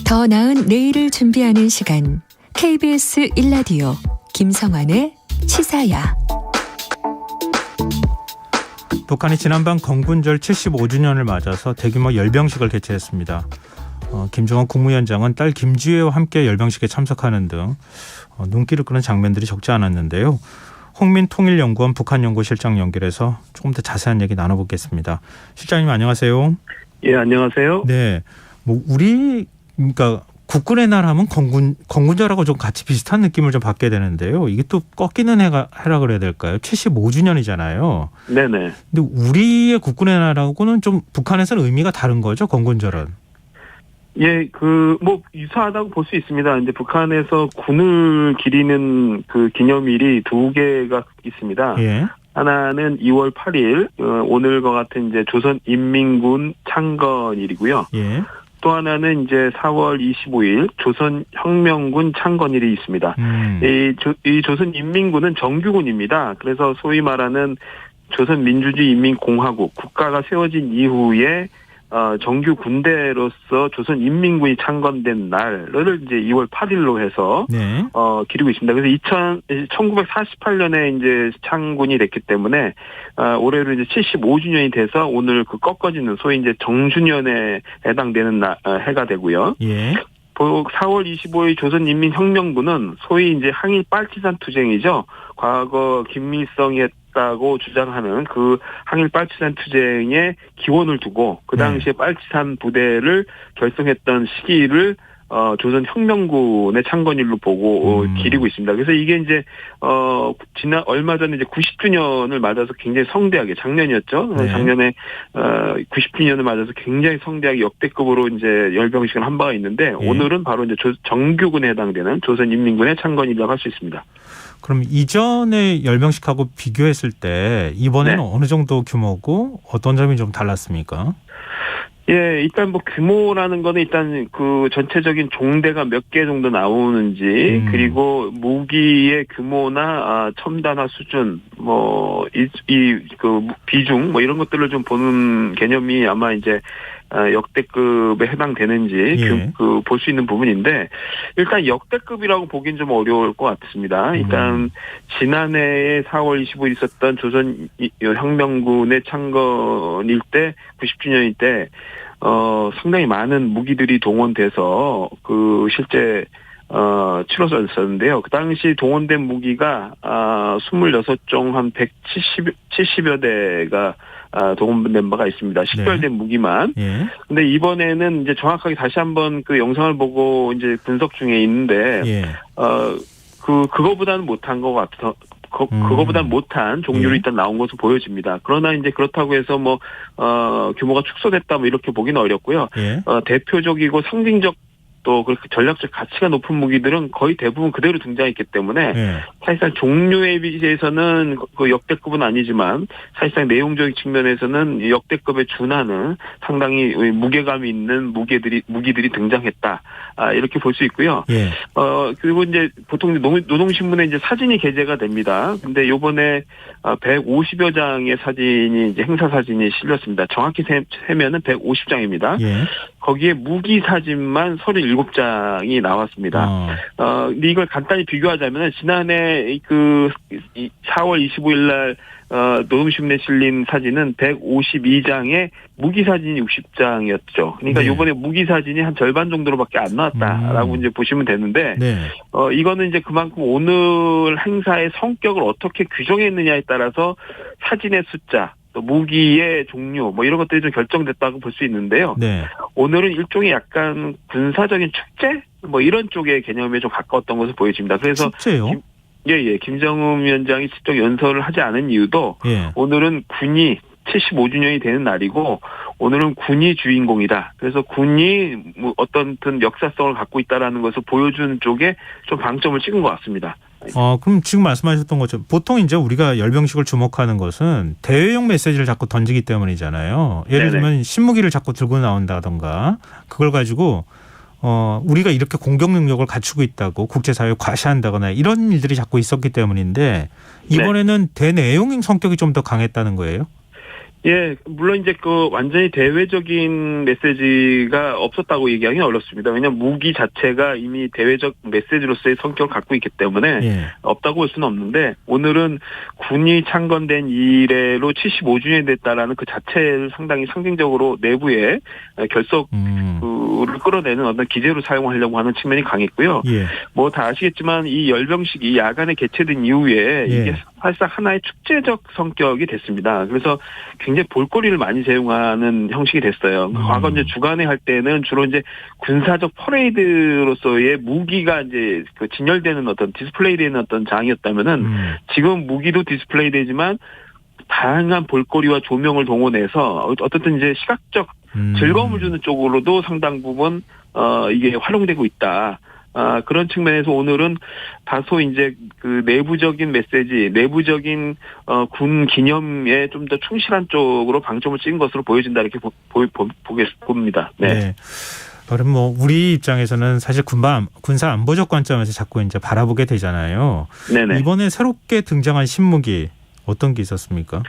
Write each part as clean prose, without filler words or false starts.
더 나은 내일을 준비하는 시간, KBS 1라디오 김성환의 시사야. 북한이 지난밤 건군절 75주년을 맞아서 대규모 열병식을 개최했습니다. 김정은 국무위원장은 딸 김주혜와 함께 열병식에 참석하는 등 눈길을 끄는 장면들이 적지 않았는데요. 홍민통일연구원 북한연구실장 연결해서 조금 더 자세한 얘기 나눠보겠습니다. 실장님 안녕하세요. 예, 안녕하세요. 네, 그러니까 국군의 날 하면 건군절하고 좀 같이 비슷한 느낌을 좀 받게 되는데요. 이게 또 꺾이는 해라 그래야 될까요? 75주년이잖아요. 네네. 근데 우리의 국군의 날하고는 좀 북한에서는 의미가 다른 거죠, 건군절은? 예, 유사하다고 볼 수 있습니다. 이제 북한에서 군을 기리는 그 기념일이 두 개가 있습니다. 예. 하나는 2월 8일, 오늘과 같은 이제 조선인민군 창건일이고요. 예. 또 하나는 이제 4월 25일 조선혁명군 창건일이 있습니다. 이 조선인민군은 정규군입니다. 그래서 소위 말하는 조선민주주의인민공화국 국가가 세워진 이후에 정규 군대로서 조선인민군이 창건된 날을 이제 2월 8일로 해서 네. 기리고 있습니다. 그래서 1948년에 이제 창군이 됐기 때문에 올해로 이제 75주년이 돼서 오늘 그 꺾어지는 소위 이제 정주년에 해당되는 해가 되고요. 예. 4월 25일 조선인민혁명군은 소위 이제 항일 빨치산 투쟁이죠. 과거 김일성이 했다고 주장하는 그 항일 빨치산 투쟁에 기원을 두고 그 당시에 빨치산 부대를 결성했던 시기를 조선혁명군의 창건일로 보고 기리고 있습니다. 그래서 이게 이제 얼마 전에 이제 90주년을 맞아서 굉장히 성대하게 작년이었죠. 네. 작년에 90주년을 맞아서 굉장히 성대하게 역대급으로 이제 열병식을 한 바가 있는데 오늘은 바로 이제 정규군에 해당되는 조선인민군의 창건일이라고 할 수 있습니다. 그럼 이전의 열병식하고 비교했을 때 이번에는 어느 정도 규모고 어떤 점이 좀 달랐습니까? 예, 일단 규모라는 거는 일단 그 전체적인 종대가 몇 개 정도 나오는지, 그리고 무기의 규모나 첨단화 수준, 비중, 이런 것들을 좀 보는 개념이 아마 이제 역대급에 해당되는지 볼 수 있는 부분인데, 일단 역대급이라고 보긴 좀 어려울 것 같습니다. 일단 지난해에 4월 25일 있었던 조선혁명군의 창건일 때 90주년일 때 상당히 많은 무기들이 동원돼서 실제 치러졌었는데요. 그 당시 동원된 무기가 26종 한 170여 대가 동원된 바가 있습니다. 식별된 무기만. 근데 이번에는 이제 정확하게 다시 한번 그 영상을 보고 이제 분석 중에 있는데 그거보다는 못한 것 같아서 그거보다는 못한 종류로 일단 나온 것으로 보여집니다. 그러나 이제 그렇다고 해서 규모가 축소됐다 이렇게 보기는 어렵고요. 대표적이고 상징적 또 그렇게 전략적 가치가 높은 무기들은 거의 대부분 그대로 등장했기 때문에 사실상 종류에 비해서는 그 역대급은 아니지만 사실상 내용적인 측면에서는 역대급에 준하는 상당히 무게감이 있는 무기들이 등장했다. 이렇게 볼 수 있고요. 그리고 이제 보통 노동신문에 이제 사진이 게재가 됩니다. 근데 요번에 150여 장의 사진이 이제 행사 사진이 실렸습니다. 정확히 세면은 150장입니다. 거기에 무기 사진만 37장이 나왔습니다. 근데 이걸 간단히 비교하자면 지난해 4월 25일 날 노동신문에 실린 사진은 152장에 무기 사진이 60장이었죠. 그러니까 이번에 무기 사진이 한 절반 정도로밖에 안 나왔다라고 이제 보시면 되는데 이거는 이제 그만큼 오늘 행사의 성격을 어떻게 규정했느냐에 따라서 사진의 숫자 또 무기의 종류 이런 것들이 좀 결정됐다고 볼 수 있는데요. 오늘은 일종의 약간 군사적인 축제 이런 쪽의 개념에 좀 가까웠던 것으로 보여집니다. 그래서 축제요? 김정은 위원장이 직접 연설을 하지 않은 이유도 오늘은 군이 75주년이 되는 날이고 오늘은 군이 주인공이다. 그래서 군이 어떤 역사성을 갖고 있다라는 것을 보여주는 쪽에 좀 방점을 찍은 것 같습니다. 그럼 지금 말씀하셨던 것처럼 보통 이제 우리가 열병식을 주목하는 것은 대외용 메시지를 자꾸 던지기 때문이잖아요. 예를 들면 신무기를 자꾸 들고 나온다던가 그걸 가지고 우리가 이렇게 공격 능력을 갖추고 있다고 국제사회에 과시한다거나 이런 일들이 자꾸 있었기 때문인데 이번에는 대내용 성격이 좀 더 강했다는 거예요? 예, 물론 이제 그 완전히 대외적인 메시지가 없었다고 얘기하기는 어렵습니다. 왜냐하면 무기 자체가 이미 대외적 메시지로서의 성격을 갖고 있기 때문에 예. 없다고 볼 수는 없는데, 오늘은 군이 창건된 이래로 75주년이 됐다라는 그 자체를 상당히 상징적으로 내부에 결석을 끌어내는 어떤 기제로 사용하려고 하는 측면이 강했고요. 예. 뭐 다 아시겠지만 이 열병식이 야간에 개최된 이후에 예. 이게 사실상 하나의 축제적 성격이 됐습니다. 그래서 굉장히 볼거리를 많이 제공하는 형식이 됐어요. 과거 이제 주간에 할 때는 주로 이제 군사적 퍼레이드로서의 무기가 이제 그 진열되는 어떤 디스플레이되는 어떤 장이었다면은 지금 무기도 디스플레이되지만 다양한 볼거리와 조명을 동원해서 어떻든 이제 시각적 즐거움을 주는 쪽으로도 상당 부분 이게 활용되고 있다. 그런 측면에서 오늘은 다소 이제 그 내부적인 메시지, 내부적인 군 기념에 좀 더 충실한 쪽으로 방점을 찍은 것으로 보여진다, 이렇게 봅니다. 네. 네. 그럼 뭐 우리 입장에서는 사실 군사 안보적 관점에서 자꾸 이제 바라보게 되잖아요. 네네. 이번에 새롭게 등장한 신무기 어떤 게 있었습니까?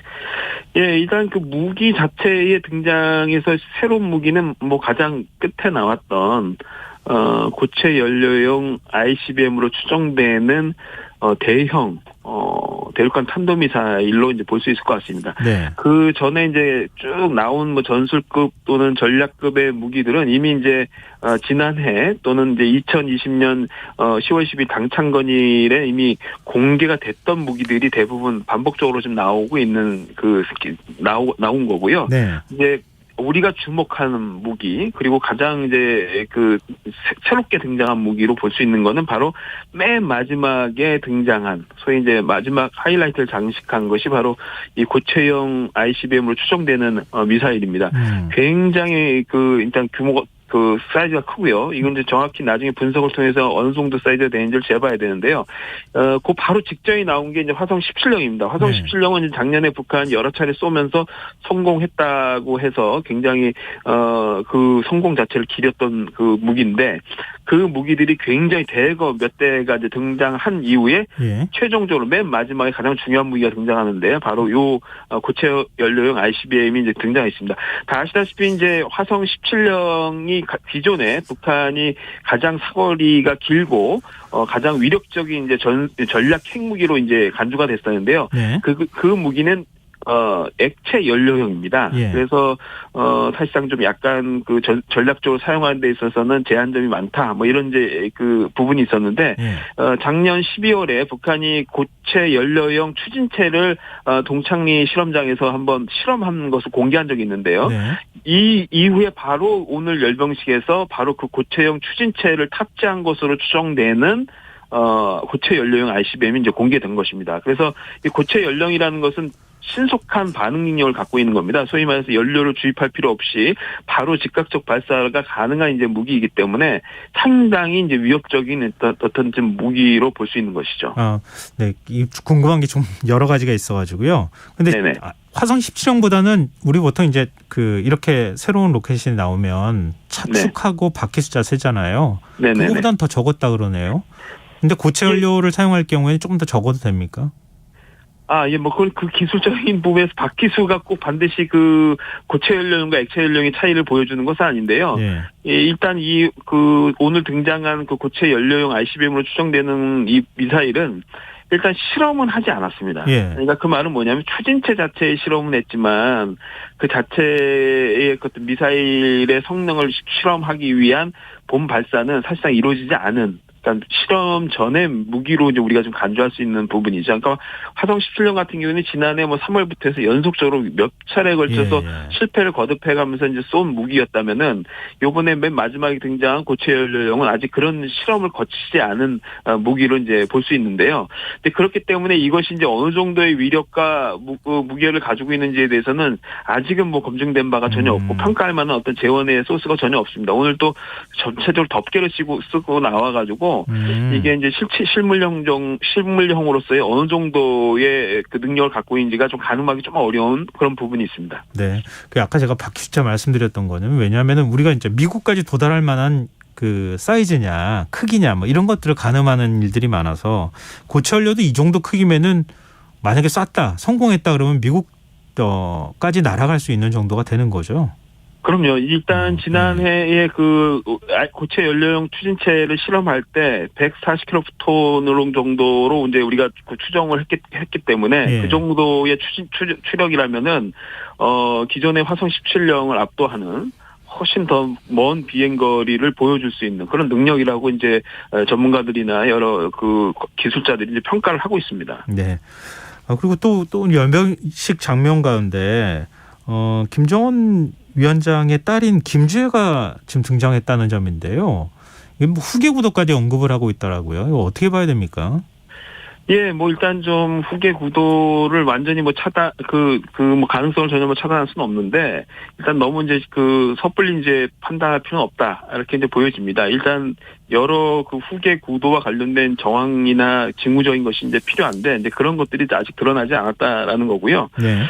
예, 일단 그 무기 자체의 등장에서 새로운 무기는 뭐 가장 끝에 나왔던 고체 연료용 ICBM으로 추정되는 대형 대륙간 탄도미사일로 이제 볼 수 있을 것 같습니다. 네. 그 전에 이제 쭉 나온 뭐 전술급 또는 전략급의 무기들은 이미 이제 지난해 또는 이제 2020년 10월 10일 당창건일에 이미 공개가 됐던 무기들이 대부분 반복적으로 좀 나오고 있는 나온 거고요. 네. 이제 우리가 주목하는 무기, 그리고 가장 이제 그 새롭게 등장한 무기로 볼 수 있는 거는 바로 맨 마지막에 등장한, 소위 이제 마지막 하이라이트를 장식한 것이 바로 이 고체형 ICBM으로 추정되는 미사일입니다. 굉장히 일단 규모가 사이즈가 크고요. 이건 이제 정확히 나중에 분석을 통해서 어느 정도 사이즈가 되는지를 재봐야 되는데요. 그 바로 직전이 나온 게 이제 화성 17형입니다. 화성 17형은 이제 작년에 북한이 여러 차례 쏘면서 성공했다고 해서 굉장히 그 성공 자체를 기렸던 그 무기인데, 그 무기들이 굉장히 대거 몇 대가 이제 등장한 이후에 최종적으로 맨 마지막에 가장 중요한 무기가 등장하는데, 바로 요 고체 연료용 ICBM이 이제 등장했습니다. 다 아시다시피 이제 화성 17형이 기존에 북한이 가장 사거리가 길고 가장 위력적인 이제 전략 핵무기로 이제 간주가 됐었는데요. 네. 그 무기는 액체 연료형입니다. 예. 그래서 사실상 좀 약간 그 전략적으로 사용하는 데 있어서는 제한점이 많다, 뭐 이런 이제 그 부분이 있었는데, 작년 12월에 북한이 고체 연료형 추진체를 동창리 실험장에서 한번 실험한 것을 공개한 적이 있는데요. 네. 이 이후에 바로 오늘 열병식에서 바로 그 고체형 추진체를 탑재한 것으로 추정되는 고체 연료용 ICBM이 이제 공개된 것입니다. 그래서 이 고체 연료이라는 것은 신속한 반응 능력을 갖고 있는 겁니다. 소위 말해서 연료를 주입할 필요 없이 바로 즉각적 발사가 가능한 이제 무기이기 때문에 상당히 이제 위협적인 어떤 좀 무기로 볼 수 있는 것이죠. 네. 궁금한 게 좀 여러 가지가 있어가지고요. 근데 화성 17형보다는 우리 보통 이제 이렇게 새로운 로켓이 나오면 착륙하고 바퀴 숫자 세잖아요. 그거보다는 더 적었다 그러네요. 근데 고체 연료를 사용할 경우에는 조금 더 적어도 됩니까? 예, 뭐, 그 기술적인 부분에서 바퀴수가 꼭 반드시 그 고체 연료용과 액체 연료용의 차이를 보여주는 것은 아닌데요. 예, 일단 오늘 등장한 그 고체 연료용 ICBM으로 추정되는 이 미사일은 일단 실험은 하지 않았습니다. 그러니까 그 말은 뭐냐면 추진체 자체의 실험은 했지만 그 자체의 어떤 미사일의 성능을 실험하기 위한 본 발사는 사실상 이루어지지 않은, 그러니까 실험 전에 무기로 이제 우리가 좀 간주할 수 있는 부분이죠. 그러니까 화성 17형 같은 경우는 지난해 뭐 3월부터 해서 연속적으로 몇 차례에 걸쳐서 실패를 거듭해가면서 이제 쏜 무기였다면은 요번에 맨 마지막에 등장한 고체 연료용은 아직 그런 실험을 거치지 않은 무기로 이제 볼 수 있는데요. 근데 그렇기 때문에 이것이 이제 어느 정도의 위력과 무게를 가지고 있는지에 대해서는 아직은 뭐 검증된 바가 전혀 없고 평가할 만한 어떤 재원의 소스가 전혀 없습니다. 오늘 또 전체적으로 덮개를 쓰고 나와가지고 이게 이제 실물형으로서의 어느 정도의 그 능력을 갖고 있는지가 좀 가늠하기 좀 어려운 그런 부분이 있습니다. 네. 아까 제가 바퀴 숫자 말씀드렸던 거는 왜냐하면은 우리가 이제 미국까지 도달할 만한 그 사이즈냐, 크기냐, 뭐 이런 것들을 가늠하는 일들이 많아서 고체 연료도 이 정도 크기면은 만약에 쐈다, 성공했다 그러면 미국 까지 날아갈 수 있는 정도가 되는 거죠. 그럼요. 일단 지난해에 그 고체 연료용 추진체를 실험할 때 140kPa 정도로 이제 우리가 추정을 했기 때문에 그 정도의 추력이라면은 기존의 화성 17형을 압도하는 훨씬 더 먼 비행 거리를 보여줄 수 있는 그런 능력이라고 이제 전문가들이나 여러 그 기술자들이 이제 평가를 하고 있습니다. 네. 그리고 또 열병식 장면 가운데 김정은 위원장의 딸인 김주혜가 지금 등장했다는 점인데요. 이게 뭐 후계 구도까지 언급을 하고 있더라고요. 이거 어떻게 봐야 됩니까? 예, 뭐 일단 좀 후계 구도를 완전히 뭐 뭐 가능성을 전혀 뭐 차단할 수는 없는데 일단 너무 이제 그 섣불리 이제 판단할 필요는 없다 이렇게 이제 보여집니다. 일단 여러 그 후계 구도와 관련된 정황이나 징후적인 것이 이제 필요한데 이제 그런 것들이 아직 드러나지 않았다라는 거고요. 네.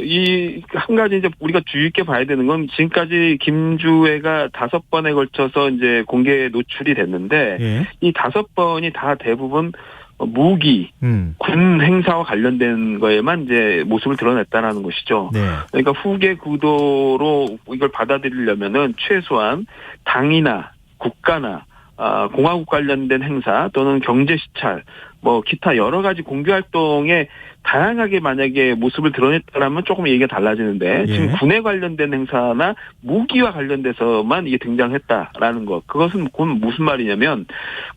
이 한 가지 이제 우리가 주의 있게 봐야 되는 건 지금까지 김주혜가 5번에 걸쳐서 이제 공개 노출이 됐는데 이 5번이 다 대부분 무기, 군 행사와 관련된 거에만 이제 모습을 드러냈다라는 것이죠. 네. 그러니까 후계 구도로 이걸 받아들이려면은 최소한 당이나 국가나 공화국 관련된 행사 또는 경제 시찰, 뭐 기타 여러 가지 공개 활동에 다양하게 만약에 모습을 드러냈다라면 조금 얘기가 달라지는데 지금 군에 관련된 행사나 무기와 관련돼서만 이게 등장했다라는 것. 그것은 무슨 말이냐면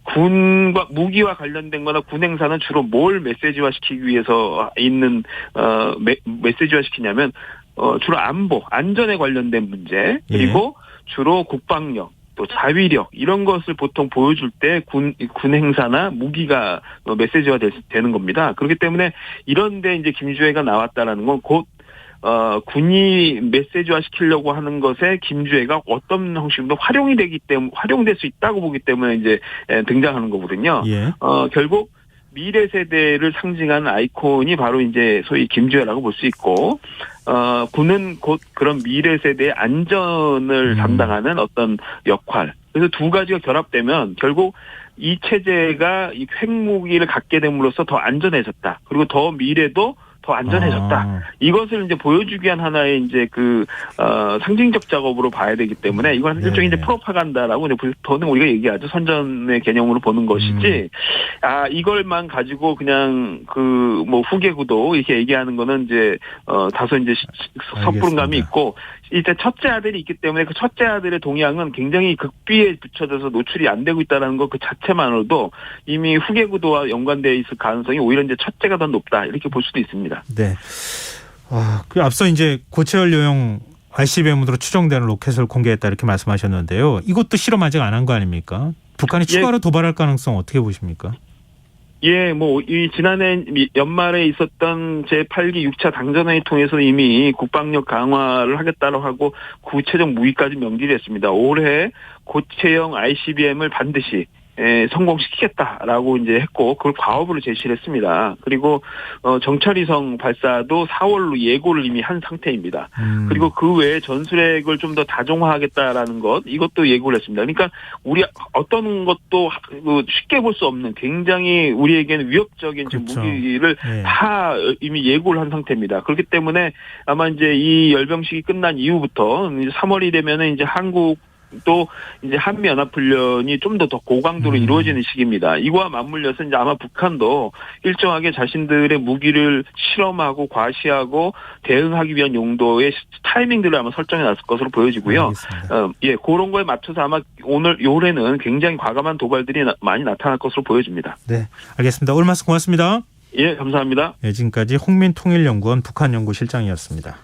군과 무기와 관련된 거나 군 행사는 주로 뭘 메시지화 시키기 위해서 있는 메시지화 시키냐면 주로 안보, 안전에 관련된 문제 그리고 주로 국방력 또 자위력 이런 것을 보통 보여줄 때 군 행사나 무기가 메시지화 되는 겁니다. 그렇기 때문에 이런데 이제 김주혜가 나왔다라는 건 곧 군이 메시지화 시키려고 하는 것에 김주혜가 어떤 형식으로 활용될 수 있다고 보기 때문에 이제 등장하는 거거든요. 결국 미래 세대를 상징하는 아이콘이 바로 이제 소위 김주혜라고 볼 수 있고, 군은 곧 그런 미래 세대의 안전을 담당하는 어떤 역할. 그래서 두 가지가 결합되면 결국 이 체제가 이 핵무기를 갖게 됨으로써 더 안전해졌다. 그리고 더 미래도 더 안전해졌다. 이것을 이제 보여주기 위한 하나의 이제 상징적 작업으로 봐야 되기 때문에 이건 일종의 이제 프로파간다라고 이제 보통 우리가 얘기하죠. 선전의 개념으로 보는 것이지. 이걸만 가지고 그냥 뭐 후계 구도 이렇게 얘기하는 거는 이제 다소 이제 섣부른 감이 있고 이제 첫째 아들이 있기 때문에 그 첫째 아들의 동향은 굉장히 극비에 붙여져서 노출이 안 되고 있다는 것 그 자체만으로도 이미 후계 구도와 연관되어 있을 가능성이 오히려 이제 첫째가 더 높다 이렇게 볼 수도 있습니다. 네. 그 앞서 이제 고체 연료용 ICBM으로 추정되는 로켓을 공개했다 이렇게 말씀하셨는데요. 이것도 실험 아직 안 한 거 아닙니까? 북한이 추가로 도발할 가능성 어떻게 보십니까? 뭐, 지난해 연말에 있었던 제8기 6차 당전회의 통해서 이미 국방력 강화를 하겠다고 하고 구체적 무기까지 명기를 했습니다. 올해 고체형 ICBM을 반드시 성공시키겠다라고 이제 했고 그걸 과업으로 제시를 했습니다. 그리고 정찰위성 발사도 4월로 예고를 이미 한 상태입니다. 그리고 그 외에 전술핵을 좀 더 다종화하겠다라는 것 이것도 예고를 했습니다. 그러니까 우리 어떤 것도 쉽게 볼 수 없는 굉장히 우리에게는 위협적인 그렇죠. 무기를 다 이미 예고를 한 상태입니다. 그렇기 때문에 아마 이제 이 열병식이 끝난 이후부터 이제 3월이 되면은 이제 한국 또 이제 한미연합훈련이 좀 더 고강도로 이루어지는 시기입니다. 이거와 맞물려서 이제 아마 북한도 일정하게 자신들의 무기를 실험하고 과시하고 대응하기 위한 용도의 타이밍들을 아마 설정해 놨을 것으로 보여지고요. 그런 거에 맞춰서 아마 올해는 굉장히 과감한 도발들이 많이 나타날 것으로 보여집니다. 네, 알겠습니다. 오늘 말씀 고맙습니다. 예, 감사합니다. 네, 지금까지 홍민통일연구원 북한연구실장이었습니다.